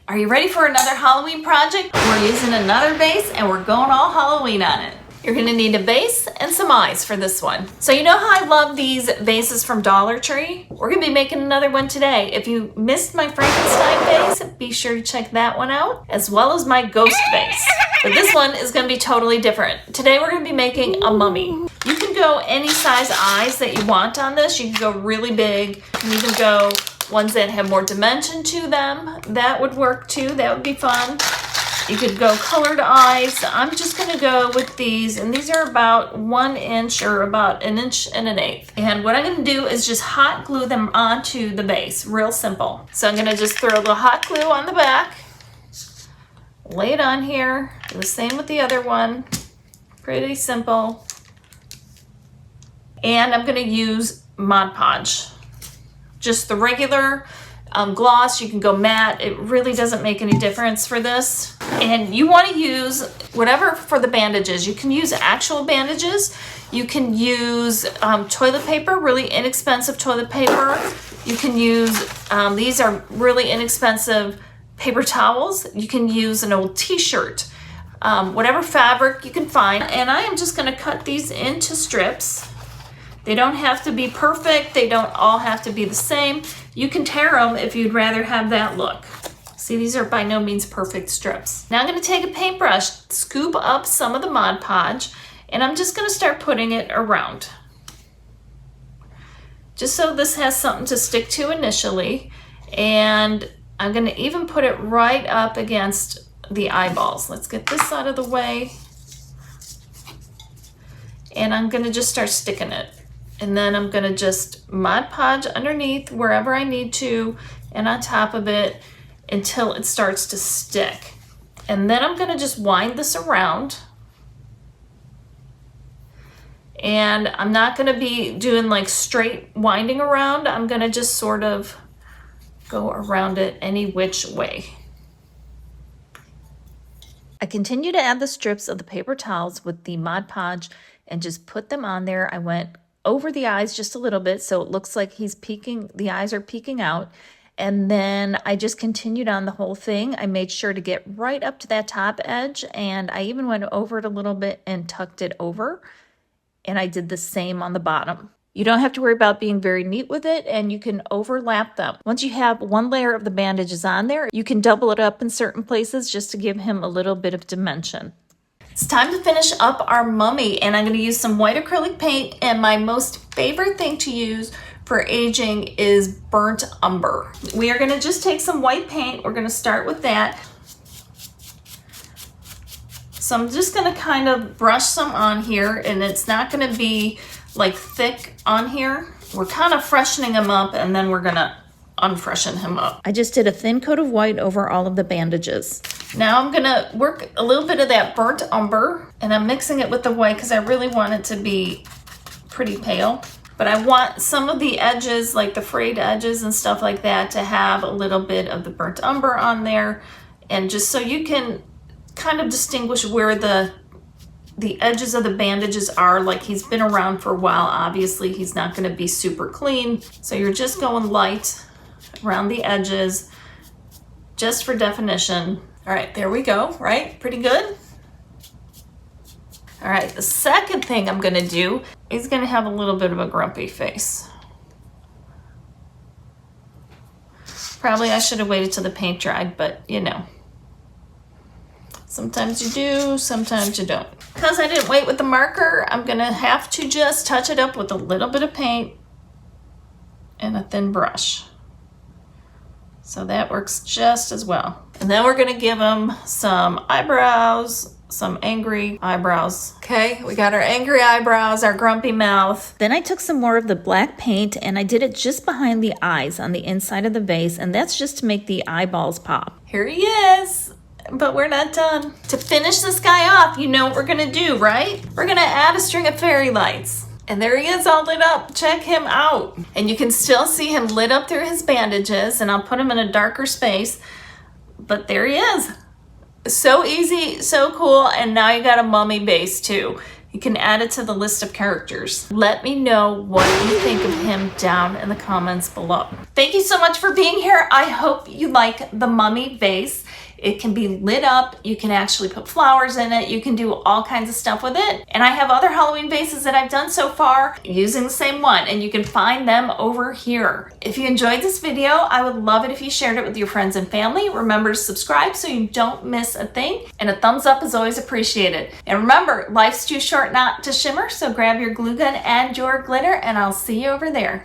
Are you ready for another Halloween project? We're using another vase and we're going all Halloween on it. You're gonna need a vase and some eyes for this one. So you know how I love these vases from Dollar Tree? We're gonna be making another one today. If you missed my Frankenstein vase, be sure to check that one out, as well as my ghost vase. But this one is gonna be totally different. Today we're gonna be making a mummy. You can go any size eyes that you want on this. You can go really big. You can even go ones that have more dimension to them. That would work too, that would be fun. You could go colored eyes. I'm just gonna go with these, and these are about 1 inch or about 1 1/8 inches. And what I'm gonna do is just hot glue them onto the base, real simple. So I'm gonna just throw a little hot glue on the back, lay it on here, do the same with the other one. Pretty simple. And I'm gonna use Mod Podge. Just the regular gloss. You can go matte. It really doesn't make any difference for this. And you want to use whatever for the bandages. You can use actual bandages. You can use toilet paper, really inexpensive toilet paper. You can use, these are really inexpensive paper towels. You can use an old t-shirt, whatever fabric you can find. And I am just going to cut these into strips. They don't have to be perfect. They don't all have to be the same. You can tear them if you'd rather have that look. See, these are by no means perfect strips. Now I'm gonna take a paintbrush, scoop up some of the Mod Podge, and I'm just gonna start putting it around. Just so this has something to stick to initially. And I'm gonna even put it right up against the eyeballs. Let's get this out of the way. And I'm gonna just start sticking it. And then I'm gonna just Mod Podge underneath wherever I need to and on top of it until it starts to stick. And then I'm gonna just wind this around. And I'm not gonna be doing like straight winding around. I'm gonna just sort of go around it any which way. I continue to add the strips of the paper towels with the Mod Podge and just put them on there. I went over the eyes just a little bit so it looks like he's peeking, the eyes are peeking out. And then I just continued on the whole thing. I made sure to get right up to that top edge, and I even went over it a little bit and tucked it over. And I did the same on the bottom. You don't have to worry about being very neat with it, and you can overlap them. Once you have one layer of the bandages on there, you can double it up in certain places just to give him a little bit of dimension. It's time to finish up our mummy, and I'm going to use some white acrylic paint, and my most favorite thing to use for aging is burnt umber. We are going to just take some white paint. We're going to start with that. So I'm just going to kind of brush some on here, and it's not going to be like thick on here. We're kind of freshening him up, and then we're going to unfreshen him up. I just did a thin coat of white over all of the bandages. Now I'm gonna work a little bit of that burnt umber, and I'm mixing it with the white because I really want it to be pretty pale. But I want some of the edges, like the frayed edges and stuff like that, to have a little bit of the burnt umber on there. And just so you can kind of distinguish where the edges of the bandages are. Like, he's been around for a while. Obviously, he's not gonna be super clean. So you're just going light around the edges, just for definition. All right, there we go, right? Pretty good. All right, the second thing I'm gonna do, he's gonna have a little bit of a grumpy face. Probably I should have waited till the paint dried, but you know. Sometimes you do, sometimes you don't. Because I didn't wait with the marker, I'm gonna have to just touch it up with a little bit of paint and a thin brush. So that works just as well. And then we're gonna give him some eyebrows, some angry eyebrows. Okay, we got our angry eyebrows, our grumpy mouth. Then I took some more of the black paint and I did it just behind the eyes on the inside of the vase, and that's just to make the eyeballs pop. Here he is, but we're not done. To finish this guy off, you know what we're gonna do, right? We're gonna add a string of fairy lights. And there he is all lit up. Check him out. And you can still see him lit up through his bandages, and I'll put him in a darker space, but there he is. So easy, so cool, and now you got a mummy base too. You can add it to the list of characters. Let me know what you think of him down in the comments below. Thank you so much for being here. I hope you like the mummy vase. It can be lit up. You can actually put flowers in it. You can do all kinds of stuff with it. And I have other Halloween vases that I've done so far using the same one, and you can find them over here. If you enjoyed this video, I would love it if you shared it with your friends and family. Remember to subscribe so you don't miss a thing, and a thumbs up is always appreciated. And remember, life's too short not to shimmer, so grab your glue gun and your glitter, and I'll see you over there.